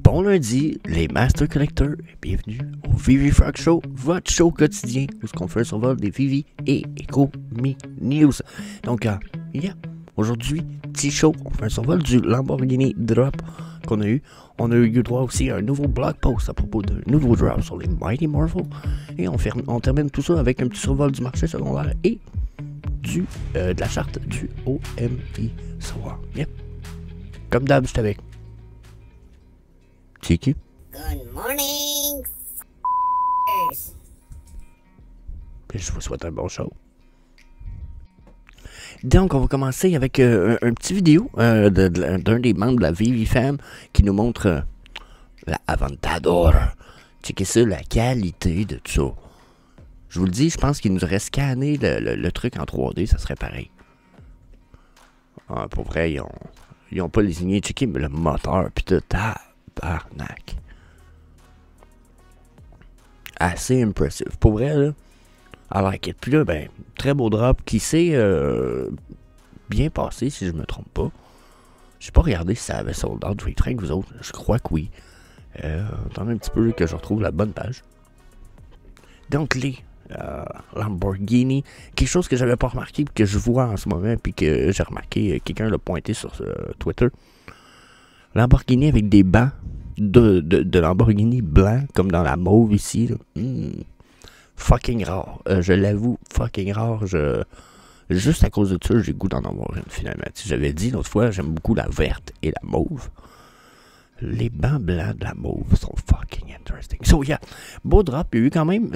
Bon lundi, les Master Collectors, et bienvenue au Vivi Frog Show, votre show quotidien où on fait un survol des Vivi et Echo Me News. Donc, aujourd'hui, petit show, on fait un survol du Lamborghini Drop qu'on a eu. On a eu droit aussi à un nouveau blog post à propos d'un nouveau drop sur les Mighty Marvel. Et on termine tout ça avec un petit survol du marché secondaire et de la charte du OMI Soir. Yep. Comme d'hab, j'étais avec Tiki. Good morning, Puis je vous souhaite un bon show. Donc, on va commencer avec un petit vidéo d'un des membres de la Vivi Fam qui nous montre la Aventador. Checkez ça, la qualité de tout ça. Je vous le dis, je pense qu'il nous aurait scanné le truc en 3D, ça serait pareil. Ah, pour vrai, ils ont pas lésigné. Checkez le moteur, pis tout, tabarnak. Assez impressive. Pour vrai, là, I like it. Puis là, ben, très beau drop qui s'est bien passé, si je me trompe pas. J'ai pas regardé si ça avait sold out. Je vais être franc avec vous autres. Je crois que oui. Attendez un petit peu que je retrouve la bonne page. Donc, les Lamborghini, quelque chose que j'avais pas remarqué, que je vois en ce moment, puis que j'ai remarqué, quelqu'un l'a pointé sur Twitter. Lamborghini avec des bancs de Lamborghini blanc, comme dans la mauve ici. Fucking rare. Je l'avoue, fucking rare. Juste à cause de ça, j'ai le goût d'en avoir une finalement. J'avais dit l'autre fois, j'aime beaucoup la verte et la mauve. Les bancs blancs de la mauve sont fucking interesting. So yeah, beau drop. Il y a eu quand même,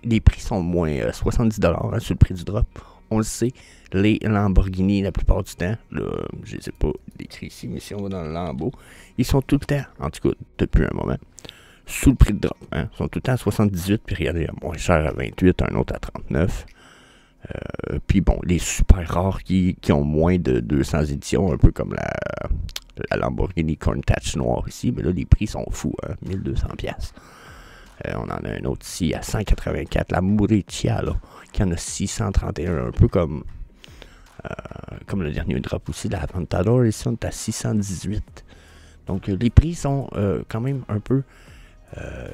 les prix sont moins 70$ sur le prix du drop. On le sait, les Lamborghini, la plupart du temps, là, je ne les ai pas décrits ici, mais si on va dans le Lambo, ils sont tout le temps, en tout cas depuis un moment, sous le prix de drop. Hein. Ils sont tout le temps à 78, puis regardez, moins cher à 28, un autre à 39. Puis bon, les super rares qui ont moins de 200 éditions, un peu comme la Lamborghini Countach noire ici, mais là les prix sont fous, hein, 1200$. On en a un autre ici à 184, la Muriciela, qui en a 631, un peu comme le dernier drop aussi, la Aventador, ici on est à 618. Donc les prix sont quand même un peu,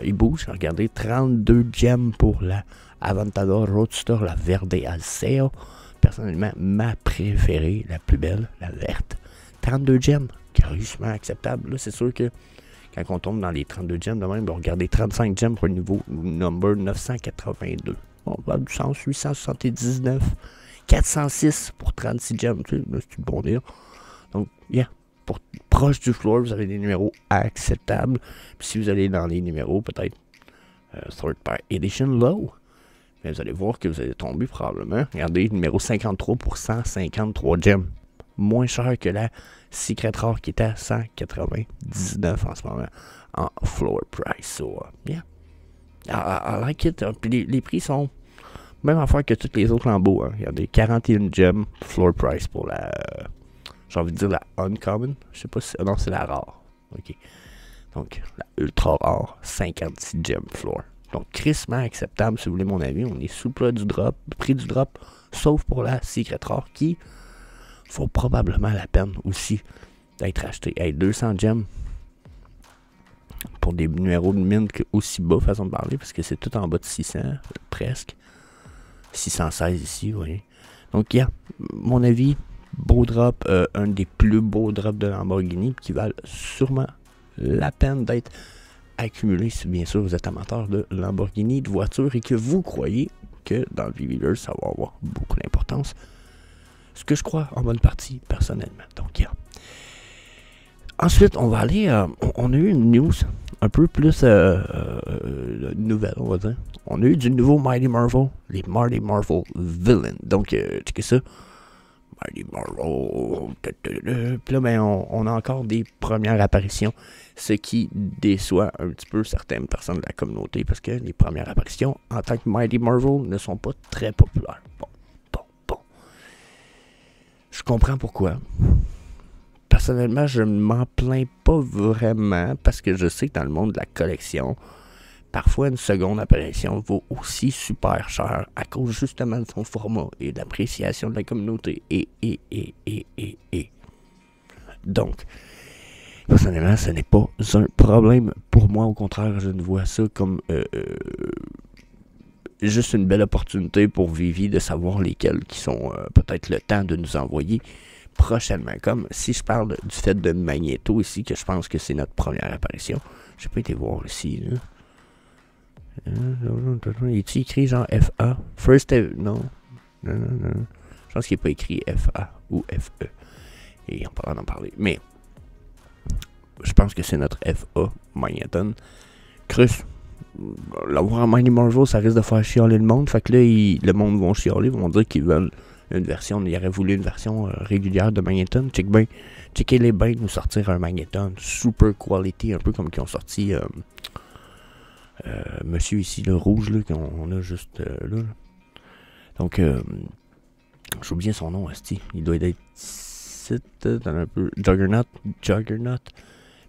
ils bougent. Regardez, 32 gems pour la Aventador Roadster, la Verde Alceo. Personnellement, ma préférée, la plus belle, la verte. 32 gems, carrément acceptable. Là, c'est sûr que quand on tombe dans les 32 gems, de même, regardez 35 gems pour le niveau number 982. On va du sens, 879. 406 pour 36 gems, tu sais, c'est du bon deal. Donc, yeah, pour proche du floor, vous avez des numéros acceptables. Puis si vous allez dans les numéros, peut-être Sort by Edition Low, mais vous allez voir que vous allez tomber probablement. Regardez, numéro 53 pour 153 gems. Moins cher que la Secret Rare qui était à 199 en ce moment en floor price. So, yeah. I like it. Puis les prix sont même affaire que toutes les autres Lambo. Hein. Regardez, 41 gems floor price pour la. J'ai envie de dire la Uncommon. Je sais pas si. Non, c'est la rare. Ok. Donc, la ultra rare, 56 gems floor. Donc, crissement acceptable si vous voulez mon avis. On est sous le prix du drop, sauf pour la Secret Rare qui vaut probablement la peine aussi d'être acheté. Hey, 200 gems pour des numéros de mine aussi bas, façon de parler, parce que c'est tout en bas de 600, presque. 616 ici, vous voyez. Donc, yeah, mon avis, beau drop, un des plus beaux drops de Lamborghini, qui valent sûrement la peine d'être accumulé si bien sûr vous êtes amateur de Lamborghini, de voitures, et que vous croyez que dans le Viviverse, ça va avoir beaucoup d'importance. Ce que je crois en bonne partie, personnellement. Donc, yeah. Ensuite, on va aller, on a eu une news un peu plus nouvelle, on va dire. On a eu du nouveau Mighty Marvel, les Mighty Marvel Villains. Donc, checkez ça. Mighty Marvel. Puis là, ben, on a encore des premières apparitions, ce qui déçoit un petit peu certaines personnes de la communauté, parce que les premières apparitions en tant que Mighty Marvel ne sont pas très populaires. Bon. Je comprends pourquoi. Personnellement, je ne m'en plains pas vraiment, parce que je sais que dans le monde de la collection, parfois une seconde apparition vaut aussi super cher à cause justement de son format et de l'appréciation de la communauté. Donc, Personnellement, ce n'est pas un problème pour moi. Au contraire, je ne vois ça comme juste une belle opportunité pour Vivi de savoir lesquels qui sont peut-être le temps de nous envoyer prochainement. Comme si je parle du fait de Magneto ici, que je pense que c'est notre première apparition. J'ai pas été voir ici. Là. Est-il écrit genre FA? First non. Non. Je pense qu'il n'est pas écrit FA ou FE. Et on pourra en parler. Mais je pense que c'est notre FA Magneton. Crus. L'avoir en Mighty Marvel, ça risque de faire chialer le monde. Fait que là, le monde va chialer. Ils vont dire qu'ils veulent une version. Ils auraient voulu une version régulière de Magneton. Checkez-les bien nous sortir un Magneton super quality, un peu comme qu'ils ont sorti monsieur ici, le rouge, là, qu'on a juste là. Donc, j'ai oublié son nom, asti. Il doit être dans un peu Juggernaut.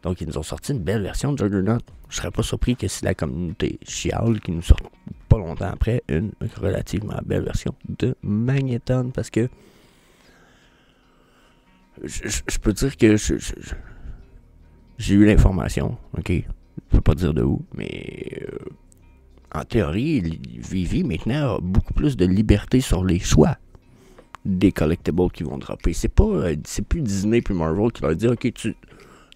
Donc, ils nous ont sorti une belle version de Juggernaut. Je serais pas surpris que si la communauté chiale, qui nous sort pas longtemps après une relativement belle version de Magneton. Parce que je peux dire que j'ai eu l'information, ok? Je peux pas dire de où, mais en théorie, Vivi maintenant a beaucoup plus de liberté sur les choix des collectibles qui vont dropper. C'est plus Disney puis Marvel qui leur dit ok, tu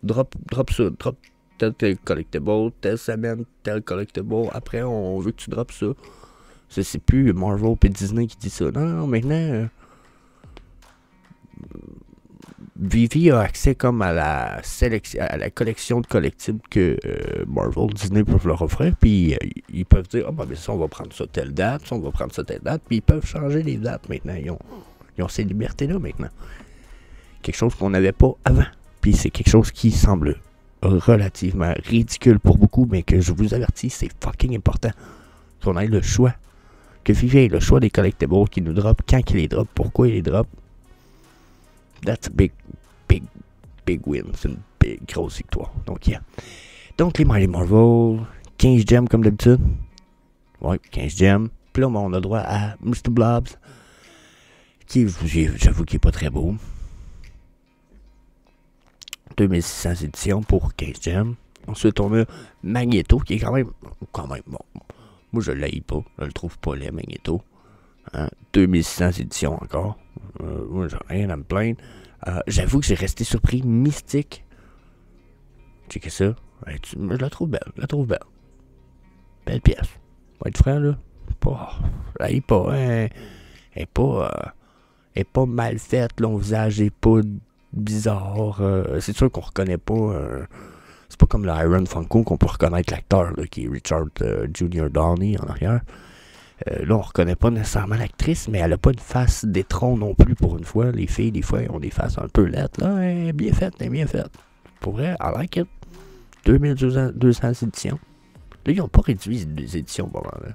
drop ça, drop tel collectible, telle semaine, tel collectible, après on veut que tu drops ça. C'est plus Marvel puis Disney qui dit ça. Non, maintenant Vivi a accès comme à la collection de collectibles que Marvel, Disney peuvent leur offrir, puis ils peuvent dire mais ça on va prendre ça telle date, ça on va prendre ça telle date, puis ils peuvent changer les dates maintenant. Ils ont ces libertés-là maintenant. Quelque chose qu'on n'avait pas avant. Puis c'est quelque chose qui semble relativement ridicule pour beaucoup, mais que je vous avertis, c'est fucking important. Qu'on ait le choix. Que Vivi ait le choix des collectibles qui nous drop, quand il les drop, pourquoi il les drop. That's a big win. C'est une grosse victoire. Donc, yeah. Donc, les Mighty Marvel, 15 gems comme d'habitude. Ouais, 15 gems. Puis là, on a droit à Mr. Blobs, qui, j'avoue qu'il est pas très beau. 2600 éditions pour 15 gems. Ensuite, on a Magneto, qui est quand même bon. Moi, je l'haïs pas. Je le trouve pas laid, Magneto. 2600 éditions encore. Moi, j'ai rien à me plaindre. J'avoue que j'ai resté surpris. Mystique. Checkez ça. Je la trouve belle. Belle pièce. Va être franc, là. Elle est pas mal faite. Là, son visage est pas bizarre. C'est sûr qu'on reconnaît pas. C'est pas comme le Iron Funko qu'on peut reconnaître l'acteur, là, qui est Richard Jr. Downey en arrière. Là, on reconnaît pas nécessairement l'actrice, mais elle a pas une face d'étron non plus pour une fois. Les filles, des fois, ont des faces un peu laides. Là, elle est bien faite. Pour vrai, I like it. 2200 éditions. Là, ils n'ont pas réduit les éditions. Bon, là.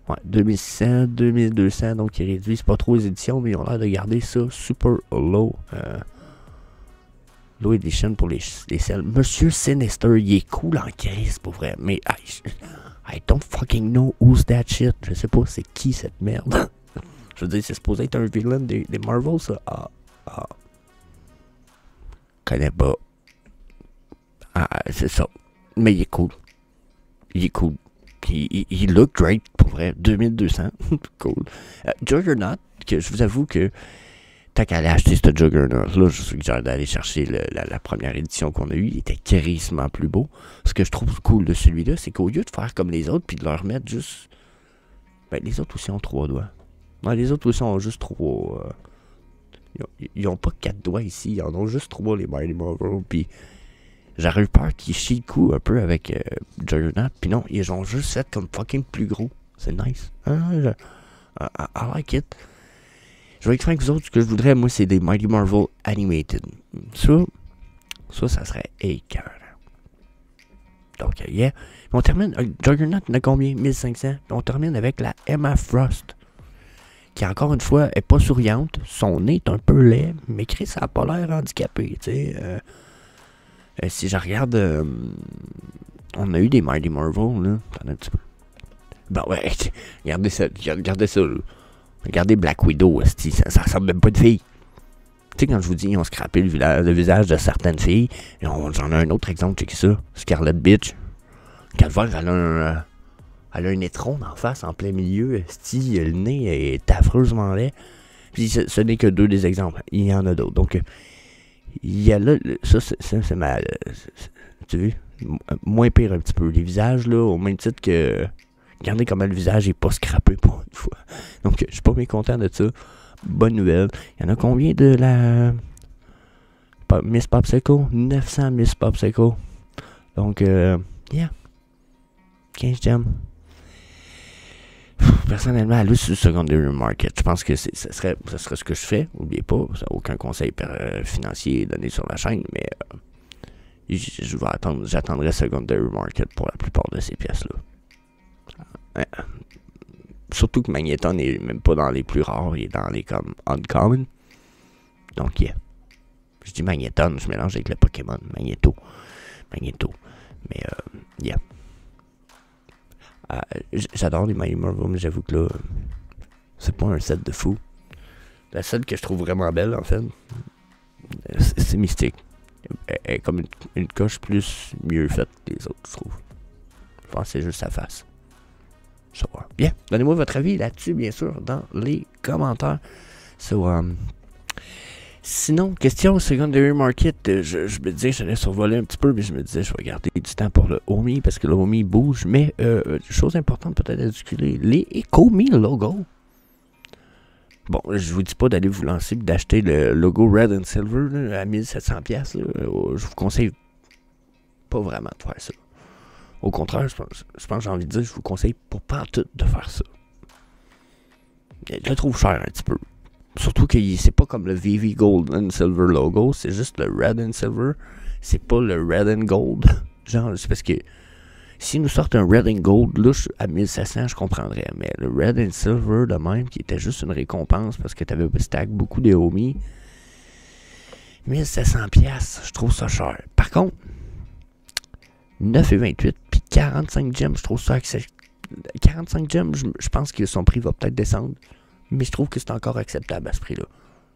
Ouais, 2600, 2200, donc ils réduisent pas trop les éditions, mais ils ont l'air de garder ça super low. Low edition pour les selles. Monsieur Sinister, il est cool en crise, pour vrai. Mais I don't fucking know who's that shit. Je sais pas c'est qui cette merde. Je veux dire, c'est supposé être un villain des Marvel, ça. Connais pas. C'est ça. Mais il est cool. Il look great, pour vrai. 2200. Cool. Juggernaut, que je vous avoue que tant qu'à aller acheter ce Juggernaut-là, je suggère d'aller chercher la première édition qu'on a eue. Il était carrément plus beau. Ce que je trouve cool de celui-là, c'est qu'au lieu de faire comme les autres, puis de leur mettre juste... Ben, les autres aussi ont 3 doigts. Non, les autres aussi ont juste 3... Ils ont pas 4 doigts ici. Ils en ont juste 3, les Mighty Marvel. Puis j'aurais eu peur qu'ils chient le coup un peu avec Juggernaut. Puis non, ils ont juste fait comme fucking plus gros. C'est nice. I like it. Je vais être franc avec vous autres, ce que je voudrais, moi, c'est des Mighty Marvel Animated. Ça serait écœurant. Donc, yeah. On termine, Juggernaut, il y en a combien? 1500. On termine avec la Emma Frost, qui, encore une fois, est pas souriante. Son nez est un peu laid, mais Chris, ça a pas l'air handicapé, tu sais. Si je regarde, on a eu des Mighty Marvel, là. Attendez un petit peu. Bon, ouais, regardez ça, là. Regardez Black Widow, ça ressemble même pas de fille. Tu sais, quand je vous dis, ils ont scrappé le visage de certaines filles, j'en ai un autre exemple, c'est ça. Scarlet Bitch. Calvaire, elle a un étron en face, en plein milieu. Le nez est affreusement laid. Puis ce n'est que 2 des exemples. Il y en a d'autres. Donc, il y a là, ça c'est ma... tu vois, moins pire un petit peu. Les visages, là, au même titre que... Regardez comment le visage est pas scrappé pour une fois. Donc, je suis pas mécontent de ça. Bonne nouvelle. Il y en a combien de la... Miss Popsicle? 900 Miss Popsicle. Donc, yeah. 15 gemmes. Personnellement, aller sur le secondary market, je pense que ce serait ce que je fais. N'oubliez pas, ça n'a aucun conseil financier donné sur la chaîne, mais j'attendrai secondary market pour la plupart de ces pièces-là. Surtout que Magneton n'est même pas dans les plus rares, il est dans les comme uncommon. Donc, yeah. Je dis Magneton, je mélange avec le Pokémon Magneto. Mais, yeah. J'adore les Mighty Marvel, mais j'avoue que là, c'est pas un set de fou. La seule que je trouve vraiment belle, en fait, c'est Mystique. Elle est comme une coche mieux faite que les autres, je trouve. Je pense que c'est juste sa face. So, bien, donnez-moi votre avis là-dessus, bien sûr, dans les commentaires. Sinon, question secondary market, je me disais, je l'ai survolé un petit peu, mais je me disais, je vais garder du temps pour le Omi, parce que le Omi bouge, mais chose importante peut-être à discuter, les Ecomi logos. Bon, je vous dis pas d'aller vous lancer et d'acheter le logo Red and Silver là, à 1700$. Je vous conseille pas vraiment de faire ça. Au contraire, je pense que j'ai envie de dire, je vous conseille pas tout de faire ça. Je le trouve cher un petit peu. Surtout que c'est pas comme le VV Gold and Silver logo, c'est juste le Red and Silver. C'est pas le Red and Gold. Genre, c'est parce que s'ils nous sortent un Red and Gold, là, à 1700, je comprendrais. Mais le Red and Silver, de même, qui était juste une récompense parce que t'avais stack beaucoup de Omi, 1700$, je trouve ça cher. Par contre, 9,28 puis 45 gems, je trouve ça accessible. 45 gems, je pense que son prix va peut-être descendre. Mais je trouve que c'est encore acceptable à ce prix-là.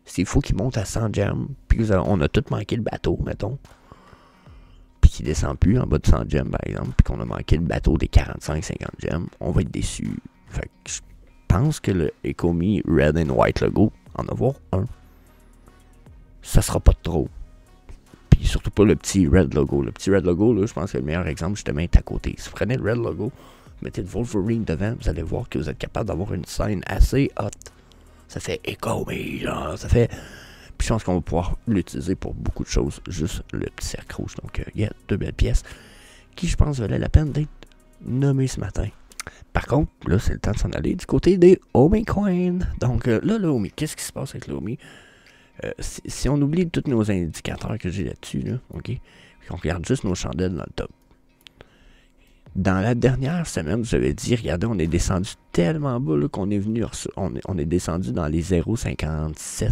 S'il faut qu'il monte à 100 gems, puis on a tout manqué le bateau, mettons, puis qu'il descend plus en bas de 100 gems, par exemple, puis qu'on a manqué le bateau des 45-50 gems, on va être déçu. Fait que je pense que le Ecomi Red and White logo, en avoir un, ça sera pas de trop. Puis surtout pas le petit Red logo. Le petit Red logo, là, je pense que le meilleur exemple, justement, est à côté. Si vous prenez le Red logo, mettez le Wolverine devant, vous allez voir que vous êtes capable d'avoir une scène assez hot. Ça fait Ecomi, genre, ça fait... Puis je pense qu'on va pouvoir l'utiliser pour beaucoup de choses, juste le petit cercle rouge. Donc, il y a 2 belles pièces qui, je pense, valaient la peine d'être nommées ce matin. Par contre, là, c'est le temps de s'en aller du côté des Omi Coins. Donc, là, le Omi, qu'est-ce qui se passe avec le Omi? Si on oublie tous nos indicateurs que j'ai là-dessus, là, ok? Puis qu'on regarde juste nos chandelles dans le top. Dans la dernière semaine, j'avais dit, regardez, on est descendu tellement bas là, qu'on est venu, on est descendu dans les 0,57.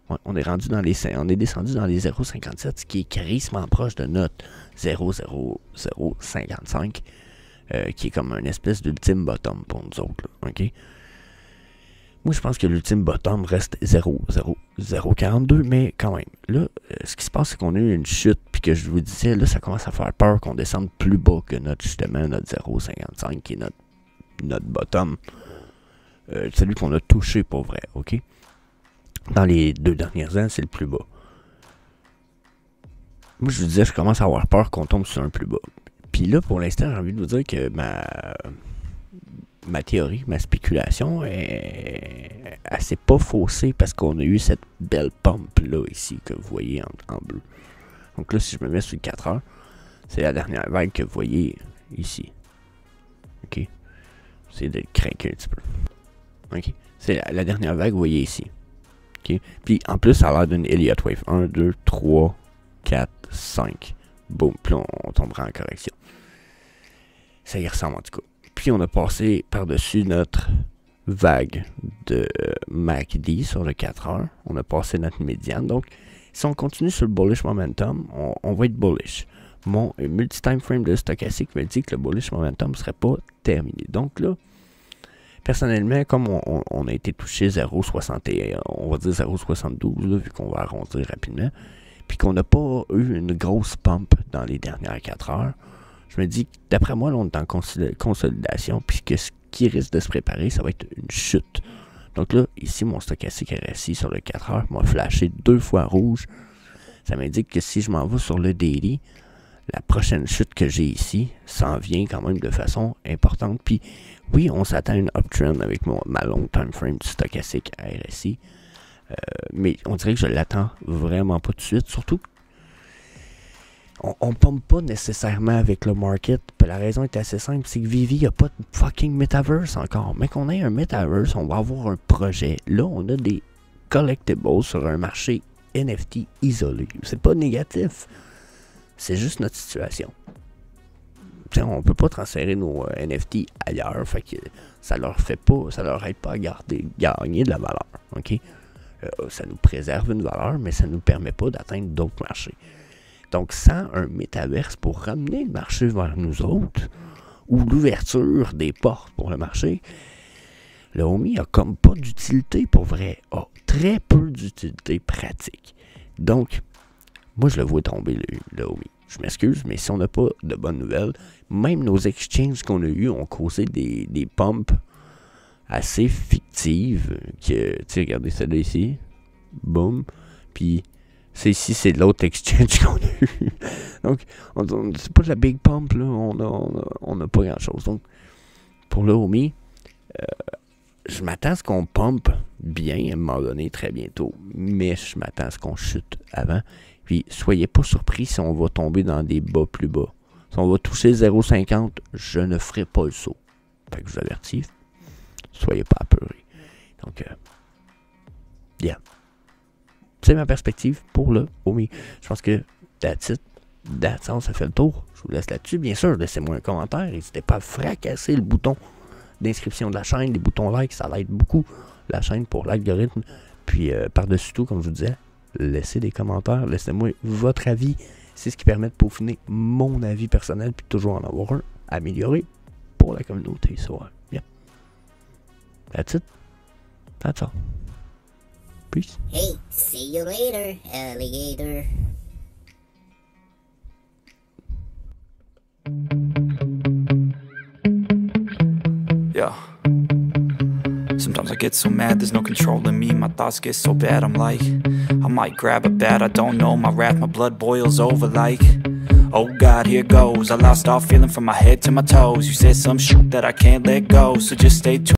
Ouais, on est descendu dans les 0,57, ce qui est crissement proche de notre 0,0055, qui est comme une espèce d'ultime bottom pour nous autres, là, ok? Moi, je pense que l'ultime bottom reste 0,042, mais quand même. Là, ce qui se passe, c'est qu'on a eu une chute, puis que je vous disais, là, ça commence à faire peur qu'on descende plus bas que justement, notre 0,55, qui est notre bottom. Celui qu'on a touché, pour vrai, ok? Dans les 2 dernières années, c'est le plus bas. Moi, je vous disais, je commence à avoir peur qu'on tombe sur un plus bas. Puis là, pour l'instant, j'ai envie de vous dire que ma théorie, ma spéculation, elle s'est pas faussée parce qu'on a eu cette belle pompe-là ici, que vous voyez en bleu. Donc là, si je me mets sur le 4 heures, c'est la dernière vague que vous voyez ici. Ok? C'est de le craquer un petit peu. Ok? C'est la dernière vague que vous voyez ici. Ok? Puis en plus, ça a l'air d'une Elliott Wave. 1, 2, 3, 4, 5. Boum. Puis on tombera en correction. Ça y ressemble en tout cas. Puis on a passé par-dessus notre vague de MACD sur le 4 heures. On a passé notre médiane. Donc, si on continue sur le bullish momentum, on va être bullish. Mon multi-time frame de stochastique me dit que le bullish momentum ne serait pas terminé. Donc là, personnellement, comme on a été touché 0,61, on va dire 0,72, vu qu'on va arrondir rapidement, puis qu'on n'a pas eu une grosse pump dans les dernières 4 heures, je me dis, d'après moi, là, on est en consolidation, puis que ce qui risque de se préparer, ça va être une chute. Donc là, ici, mon stochastique RSI sur le 4 heures m'a flashé 2 fois rouge. Ça m'indique que si je m'en vais sur le daily, la prochaine chute que j'ai ici s'en vient quand même de façon importante. Puis oui, on s'attend à une uptrend avec ma long time frame du stochastique RSI. Mais on dirait que je l'attends vraiment pas tout de suite. Surtout on pompe pas nécessairement avec le market. Puis la raison est assez simple, c'est que Vivi n'a pas de fucking metaverse encore. Mais qu'on ait un metaverse, on va avoir un projet. Là, on a des collectibles sur un marché NFT isolé. C'est pas négatif. C'est juste notre situation. T'sais, on peut pas transférer nos NFT ailleurs. Fait que ça leur aide pas à gagner de la valeur. OK? Ça nous préserve une valeur, mais ça nous permet pas d'atteindre d'autres marchés. Donc, sans un métaverse pour ramener le marché vers nous autres, ou l'ouverture des portes pour le marché, le Omi a comme pas d'utilité pour vrai. A très peu d'utilité pratique. Donc, moi, je le vois tomber, le Omi. Je m'excuse, mais si on n'a pas de bonnes nouvelles, même nos exchanges qu'on a eus ont causé des pumps assez fictives. Que, tu sais, regardez celle-là ici. Boum. Puis, c'est l'autre exchange qu'on a eu. Donc, c'est pas de la big pump, là. On n'a pas grand-chose. Donc, pour le Omi, je m'attends à ce qu'on pumpe bien à un moment donné, très bientôt. Mais je m'attends à ce qu'on chute avant. Puis, soyez pas surpris si on va tomber dans des bas plus bas. Si on va toucher 0,50, je ne ferai pas le saut. Fait que je vous avertis, soyez pas apeurés. Donc, yeah. C'est ma perspective pour le Omi. Je pense que that's all, ça fait le tour. Je vous laisse là-dessus. Bien sûr, laissez-moi un commentaire. N'hésitez pas à fracasser le bouton d'inscription de la chaîne, les boutons like, ça aide beaucoup la chaîne pour l'algorithme. Puis, par-dessus tout, comme je vous disais, laissez des commentaires, laissez-moi votre avis. C'est ce qui permet de peaufiner mon avis personnel, puis toujours en avoir un amélioré pour la communauté. So, yeah. That's it. That's all. Peace. Hey, see you later, alligator. Yeah. Sometimes I get so mad, there's no controlling me. My thoughts get so bad, I'm like, I might grab a bat, I don't know. My wrath, my blood boils over like, oh God, here goes. I lost all feeling from my head to my toes. You said some shit that I can't let go, so just stay tuned.